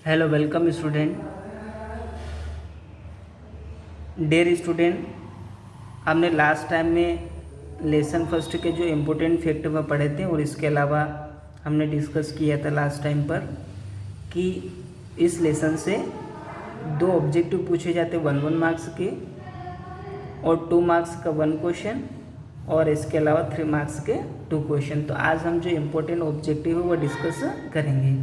Hello welcome student. Dear student, हमने last time में lesson first के जो इम्पोर्टेंट फैक्ट वह पढ़े थे और इसके अलावा हमने डिस्कस किया था लास्ट टाइम पर कि इस लेसन से 2 ऑब्जेक्टिव पूछे जाते 1 मार्क्स के और 2 मार्क्स का 1 क्वेश्चन और इसके अलावा 3 मार्क्स के 2 क्वेश्चन। तो आज हम जो इम्पोर्टेंट ऑब्जेक्टिव है वो डिस्कस करेंगे।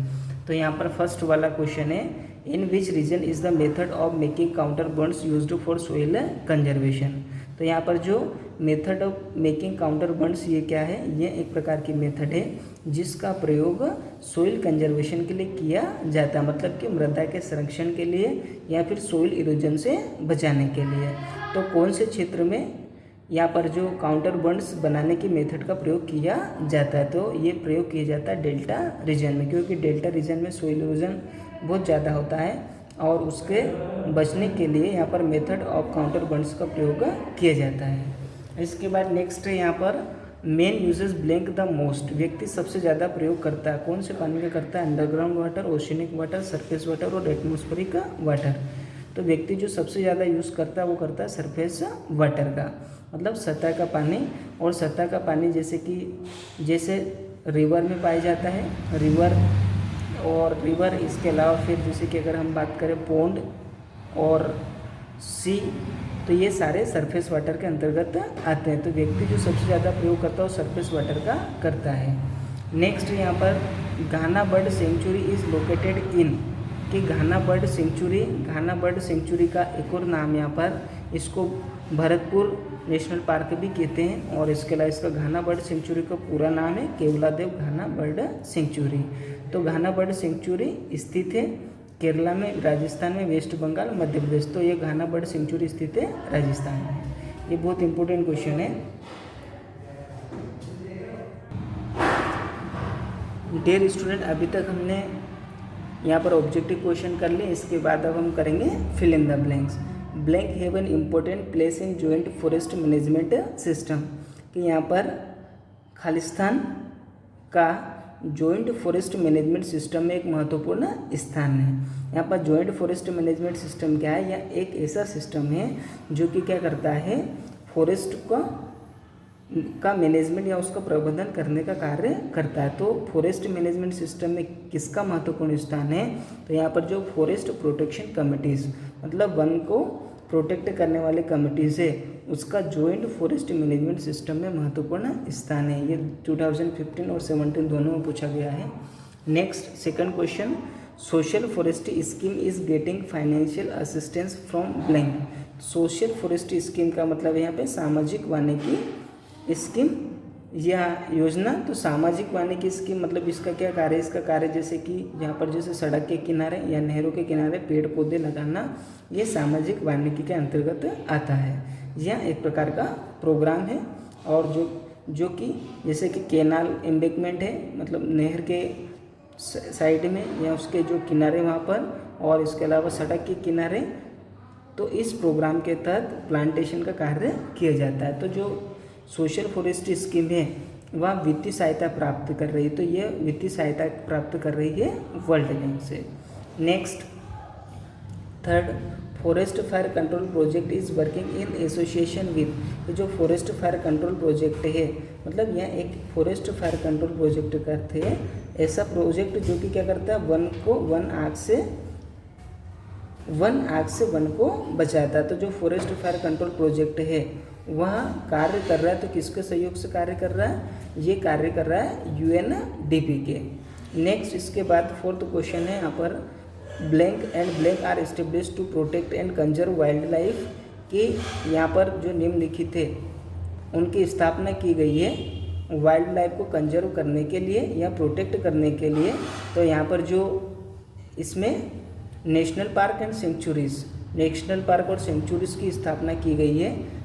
तो यहाँ पर फर्स्ट वाला क्वेश्चन है, in which region is the method of making contour bunds used for soil conservation. तो यहाँ पर जो method of making contour bunds ये क्या है, ये एक प्रकार की मेथड है जिसका प्रयोग सोइल कंजर्वेशन के लिए किया जाता है, मतलब कि मृदा के संरक्षण के लिए या फिर सोइल इरोजन से बचाने के लिए। तो कौन से क्षेत्र में यहाँ पर जो काउंटर बॉन्ड्स बनाने की मेथड का प्रयोग किया जाता है, तो ये प्रयोग किया जाता है डेल्टा रीजन में, क्योंकि डेल्टा रीजन में सोइल इरोजन बहुत ज़्यादा होता है और उसके बचने के लिए यहाँ पर मेथड ऑफ काउंटर बॉन्ड्स का प्रयोग किया जाता है। इसके बाद नेक्स्ट है यहाँ पर main uses blank the most. व्यक्ति सबसे ज़्यादा प्रयोग करता है कौन से पानी का करता है, underground water, oceanic water, surface water और एटमॉस्फेरिक वाटर। तो व्यक्ति जो सबसे ज़्यादा यूज़ करता है वो करता है सरफेस वाटर का, मतलब सतह का पानी। और सतह का पानी जैसे रिवर में पाया जाता है, रिवर इसके अलावा फिर जैसे कि अगर हम बात करें पोंड और सी, तो ये सारे सरफेस वाटर के अंतर्गत आते हैं। तो व्यक्ति जो सबसे ज़्यादा प्रयोग करता है वो सरफेस वाटर का करता है। नेक्स्ट यहाँ पर Ghana bird sanctuary is located in, कि घाना बर्ड सेंचुरी का एक और नाम यहाँ पर इसको भरतपुर नेशनल पार्क भी कहते हैं। और इसके अलावा इसका घाना बर्ड सेंचुरी का पूरा नाम है केवलादेव घाना बर्ड सेंचुरी। तो घाना बर्ड सेंचुरी स्थित है केरला में, राजस्थान में, वेस्ट बंगाल, मध्य प्रदेश। तो ये घाना बर्ड सेंचुरी स्थित है राजस्थान में। ये बहुत इंपॉर्टेंट क्वेश्चन है। डियर स्टूडेंट, अभी तक हमने यहाँ पर ऑब्जेक्टिव क्वेश्चन कर लिए, इसके बाद अब हम करेंगे fill in the blanks. Blank have an important place in joint forest management system, कि यहाँ पर खालिस्तान का जॉइंट फॉरेस्ट मैनेजमेंट सिस्टम में एक महत्वपूर्ण स्थान है। यहाँ पर जॉइंट फॉरेस्ट मैनेजमेंट सिस्टम क्या है, यह एक ऐसा सिस्टम है जो कि क्या करता है, फॉरेस्ट का मैनेजमेंट या उसका प्रबंधन करने का कार्य करता है। तो फॉरेस्ट मैनेजमेंट सिस्टम में किसका महत्वपूर्ण स्थान है, तो यहाँ पर जो फॉरेस्ट प्रोटेक्शन कमिटीज़, मतलब वन को प्रोटेक्ट करने वाले कमिटीज़ है, उसका जॉइंट फॉरेस्ट मैनेजमेंट सिस्टम में महत्वपूर्ण स्थान है। ये 2015 और 17 दोनों में पूछा गया है। Next second question, social forestry scheme is getting financial assistance from blank. Social forestry scheme का मतलब यहाँ पे सामाजिक वानिकी स्कीम या योजना। तो सामाजिक वानिकी स्कीम मतलब इसका क्या कार्य, इसका कार्य जैसे कि यहाँ पर जैसे सड़क के किनारे या नहरों के किनारे पेड़ पौधे लगाना, ये सामाजिक वानिकी के अंतर्गत आता है। यह एक प्रकार का प्रोग्राम है और जो कि जैसे कि कैनाल एम्बैंकमेंट है, मतलब नहर के साइड में या उसके जो किनारे वहाँ पर, और इसके अलावा सड़क के किनारे, तो इस प्रोग्राम के तहत प्लांटेशन का कार्य किया जाता है। तो जो सोशल फॉरेस्ट्री स्कीम है वह वित्तीय सहायता प्राप्त कर रही है, तो ये वित्तीय सहायता प्राप्त कर रही है वर्ल्ड बैंक से। Next third, forest fire control project is working in association with. जो फॉरेस्ट फायर कंट्रोल प्रोजेक्ट है, मतलब यह एक फॉरेस्ट फायर कंट्रोल प्रोजेक्ट करते हैं, ऐसा प्रोजेक्ट जो कि क्या करता है, वन आग से वन को बचाता है। तो जो फॉरेस्ट फायर कंट्रोल प्रोजेक्ट है वह कार्य कर रहा है, तो किसके सहयोग से कार्य कर रहा है, ये कार्य कर रहा है UNDP के। नेक्स्ट इसके बाद फोर्थ क्वेश्चन है यहाँ पर, blank are establish to protect and conserve wild life, कि यहाँ पर जो निम्नलिखित है उनकी स्थापना की गई है वाइल्ड लाइफ को कंजर्व करने के लिए या प्रोटेक्ट करने के लिए। तो यहाँ पर जो इसमें नेशनल पार्क और सेंचुरीज की स्थापना की गई है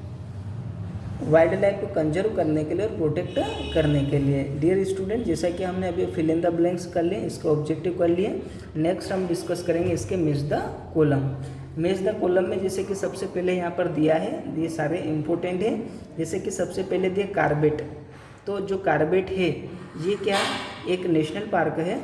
वाइल्ड लाइफ को कंजर्व करने के लिए और प्रोटेक्ट करने के लिए। डियर स्टूडेंट, जैसा कि हमने अभी फिल इन द ब्लैंक्स कर लिए, इसका ऑब्जेक्टिव कर लिए। नेक्स्ट हम डिस्कस करेंगे इसके मैच द कॉलम में जैसे कि सबसे पहले यहाँ पर दिया है, ये सारे इंपॉर्टेंट है। जैसे कि सबसे पहले दिया कार्बेट। तो जो कार्बेट है ये क्या, एक नेशनल पार्क है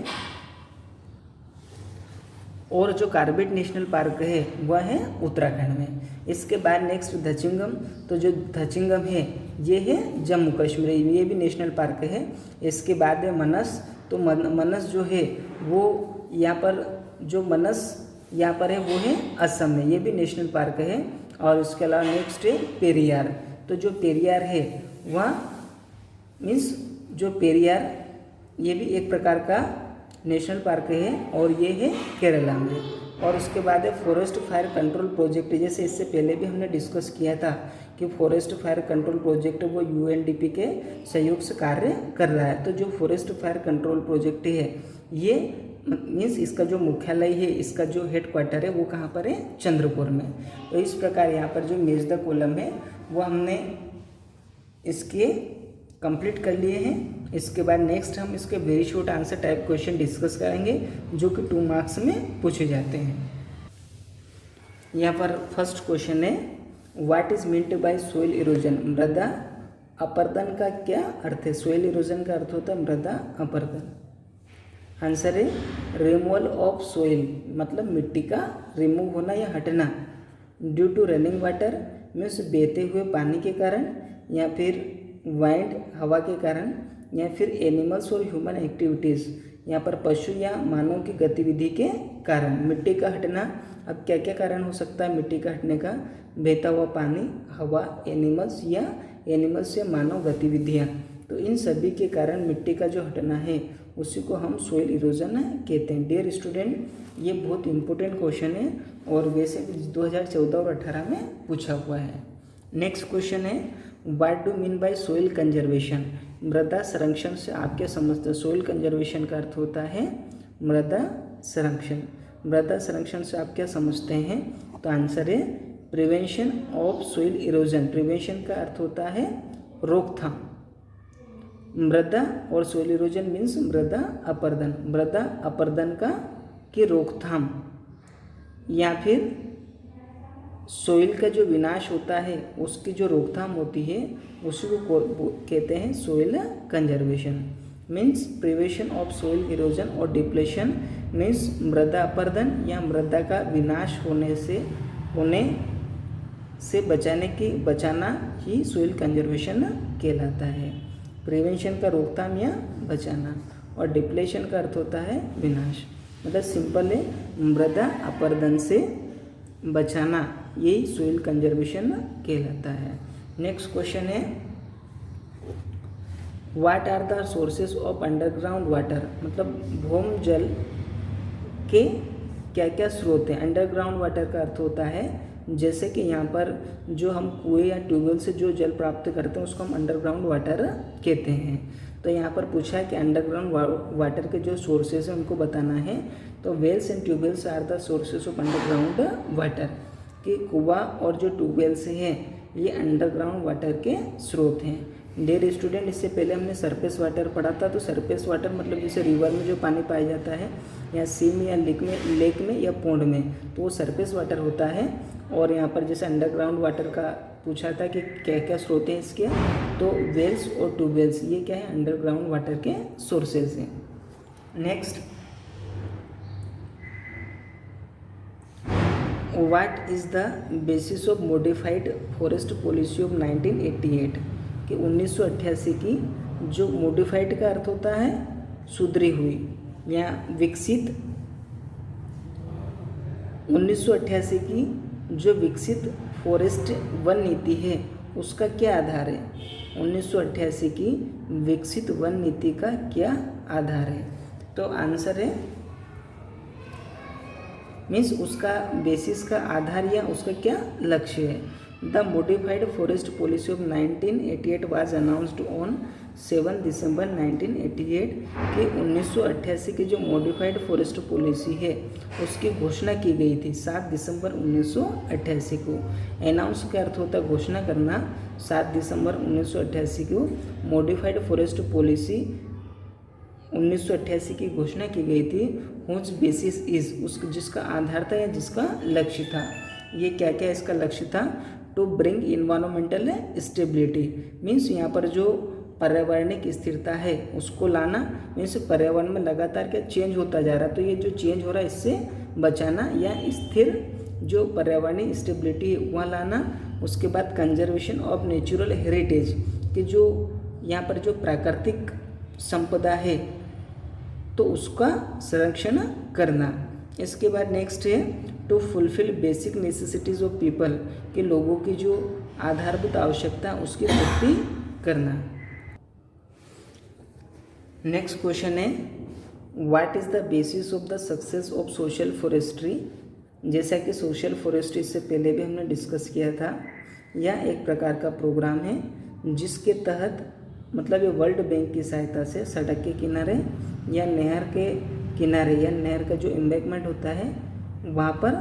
और जो कार्बेट नेशनल पार्क है वह है उत्तराखंड में। इसके बाद नेक्स्ट धचिंगम, तो जो धचिंगम है ये है जम्मू कश्मीर, ये भी नेशनल पार्क है। इसके बाद है मनस, तो मनस जो है वो यहाँ पर, जो मनस यहाँ पर है वो है असम में, ये भी नेशनल पार्क है। और इसके अलावा नेक्स्ट है पेरियार, तो जो पेरियार है वह मीन्स जो पेरियार ये भी एक प्रकार का नेशनल पार्क है और ये है केरला में। और उसके बाद है फॉरेस्ट फायर कंट्रोल प्रोजेक्ट, जैसे इससे पहले भी हमने डिस्कस किया था कि फॉरेस्ट फायर कंट्रोल प्रोजेक्ट वो यूएनडीपी के सहयोग से कार्य कर रहा है। तो जो फॉरेस्ट फायर कंट्रोल प्रोजेक्ट है ये मीन्स इसका जो मुख्यालय है, इसका जो हेडक्वार्टर है वो कहाँ पर है, चंद्रपुर में। तो इस प्रकार यहाँ पर जो मेज द कॉलम है वो हमने इसके कंप्लीट कर लिए हैं। इसके बाद नेक्स्ट हम इसके very short answer type question discuss करेंगे जो कि 2 मार्क्स में पूछे जाते हैं। यहाँ पर फर्स्ट क्वेश्चन है what is meant by soil erosion, मृदा अपरदन का क्या अर्थ है। सोइल इरोजन का अर्थ होता है मृदा अपरदन। आंसर है रिमूवल ऑफ सोइल, मतलब मिट्टी का रिमूव होना या हटना, due to running water means बहते हुए पानी के कारण, या फिर वाइंड हवा के कारण, या फिर एनिमल्स और ह्यूमन एक्टिविटीज़, यहाँ पर पशु या मानव की गतिविधि के कारण मिट्टी का हटना। अब क्या क्या कारण हो सकता है मिट्टी का हटने का, बहता हुआ पानी, हवा, एनिमल्स या मानव गतिविधियाँ। तो इन सभी के कारण मिट्टी का जो हटना है उसी को हम सोइल इरोजन कहते हैं। डियर स्टूडेंट, ये बहुत इंपॉर्टेंट क्वेश्चन है और वैसे भी 2014 और 2018 में पूछा हुआ है। नेक्स्ट क्वेश्चन है what do mean by soil conservation, मृदा संरक्षण से आप क्या समझते हैं। सोइल कंजर्वेशन का अर्थ होता है मृदा संरक्षण। मृदा संरक्षण से आप क्या समझते हैं, तो आंसर है prevention of soil erosion. Prevention का अर्थ होता है रोकथाम, मृदा और सोइल इरोजन मीन्स मृदा अपरदन, मृदा अपरदन की रोकथाम, या फिर सोइल का जो विनाश होता है उसकी जो रोकथाम होती है उसी को कहते हैं soil conservation. Means prevention of soil erosion और डिप्लेशन मीन्स मृदा अपरदन या मृदा का विनाश होने से बचाना ही सोइल कंजर्वेशन कहलाता है। प्रिवेंशन का रोकथाम या बचाना, और डिप्लेशन का अर्थ होता है विनाश। मतलब सिंपल है मृदा अपरदन से बचाना, यही सोइल कंजर्वेशन कहलाता है। नेक्स्ट क्वेश्चन है what are the sources of underground water, मतलब भूम जल के क्या क्या स्रोत हैं। अंडरग्राउंड वाटर का अर्थ होता है जैसे कि यहाँ पर जो हम कुएं या ट्यूबवेल से जो जल प्राप्त करते हैं उसको हम अंडरग्राउंड वाटर कहते हैं। तो यहाँ पर पूछा है कि अंडरग्राउंड वाटर के जो सोर्सेज हैं उनको बताना है। तो wells and tubewells are the sources of underground water, कि कुआं और जो ट्यूबवेल्स हैं ये अंडरग्राउंड वाटर के स्रोत हैं। डियर स्टूडेंट, इससे पहले हमने सरफेस वाटर पढ़ा था। तो सरफेस वाटर मतलब जैसे रिवर में जो पानी पाया जाता है या सी में या लेक में या पोंड में, तो वो सरफेस वाटर होता है। और यहाँ पर जैसे अंडरग्राउंड वाटर का पूछा था कि क्या क्या स्रोत हैं इसके, तो वेल्स और ट्यूबवेल्स ये क्या है अंडरग्राउंड वाटर के सोर्सेज हैं। Next, what is the basis of modified forest policy of 1988, कि 1988 की जो मॉडिफाइड का अर्थ होता है सुधरी हुई या विकसित, 1988 की जो विकसित फॉरेस्ट वन नीति है उसका क्या आधार है। 1988 की विकसित वन नीति का क्या आधार है, तो आंसर है मीन्स उसका बेसिस का आधार या उसका क्या लक्ष्य है। The modified forest policy of 1988 was announced on 7 दिसंबर 1988, कि 1988 की जो मॉडिफाइड फॉरेस्ट पॉलिसी है उसकी घोषणा की गई थी 7 दिसंबर 1988 को। अनाउंस का अर्थ होता है घोषणा करना। 7 दिसंबर 1988 को मॉडिफाइड फॉरेस्ट पॉलिसी 1988 की घोषणा की गई थी। हुज बेसिस इज, उसका जिसका आधार था या जिसका लक्ष्य था, ये क्या क्या इसका लक्ष्य था। To bring environmental stability means यहाँ पर जो पर्यावरणिक स्थिरता है उसको लाना, मीन्स पर्यावरण में लगातार क्या चेंज होता जा रहा है, तो ये जो चेंज हो रहा है इससे बचाना या स्थिर जो पर्यावरणीय स्टेबिलिटी है वह लाना। उसके बाद कंजर्वेशन ऑफ नेचुरल हेरिटेज कि जो यहाँ पर जो प्राकृतिक संपदा है तो उसका संरक्षण करना। इसके बाद नेक्स्ट है to fulfil basic necessities of people कि लोगों की जो आधारभूत आवश्यकता उसकी पूर्ति करना। नेक्स्ट क्वेश्चन है what is the basis of the success of social forestry. जैसा कि सोशल फॉरेस्ट्री इससे पहले भी हमने डिस्कस किया था, यह एक प्रकार का प्रोग्राम है जिसके तहत मतलब ये वर्ल्ड बैंक की सहायता से सड़क के किनारे या नहर के किनारे या नहर का जो एम्बैंकमेंट होता है वहाँ पर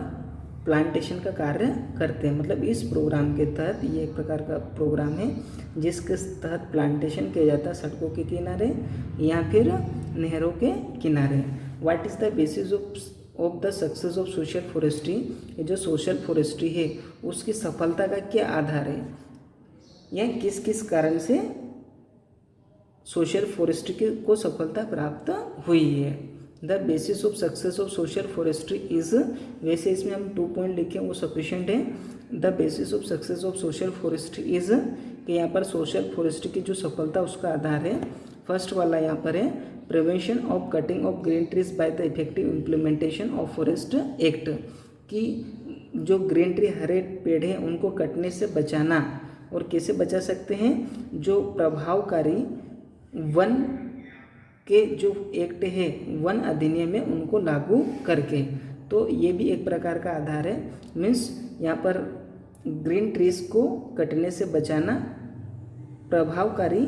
प्लांटेशन का कार्य करते हैं। मतलब इस प्रोग्राम के तहत ये एक प्रकार का प्रोग्राम है जिसके तहत प्लांटेशन किया जाता है सड़कों के किनारे या फिर नहरों के किनारे। What is the basis of the success of social forestry. ये जो सोशल फॉरेस्ट्री है उसकी सफलता का क्या आधार है या किस किस कारण से सोशल फॉरेस्ट्री को सफलता प्राप्त हुई है। The basis of success of social forestry is, वैसे इसमें हम 2 पॉइंट लिखे वो सफिशिएंट है। The basis of success of social forestry is कि यहाँ पर सोशल फॉरेस्ट्री की जो सफलता उसका आधार है, फर्स्ट वाला यहाँ पर है prevention of cutting of green trees by the effective implementation of forest act कि जो ग्रीन ट्री हरे पेड़ हैं उनको कटने से बचाना। और कैसे बचा सकते हैं, जो प्रभावकारी वन के जो एक्ट है वन अधिनियम में उनको लागू करके। तो ये भी एक प्रकार का आधार है। मीन्स यहाँ पर ग्रीन ट्रीज को कटने से बचाना प्रभावकारी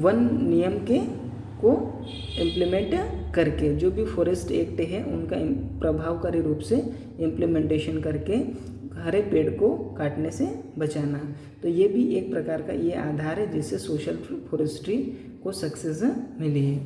वन नियम के को इम्प्लीमेंट करके, जो भी फॉरेस्ट एक्ट है उनका प्रभावकारी रूप से इम्प्लीमेंटेशन करके हरे पेड़ को काटने से बचाना। तो ये भी एक प्रकार का ये आधार है जिससे सोशल फॉरेस्ट्री को सक्सेस मिली है।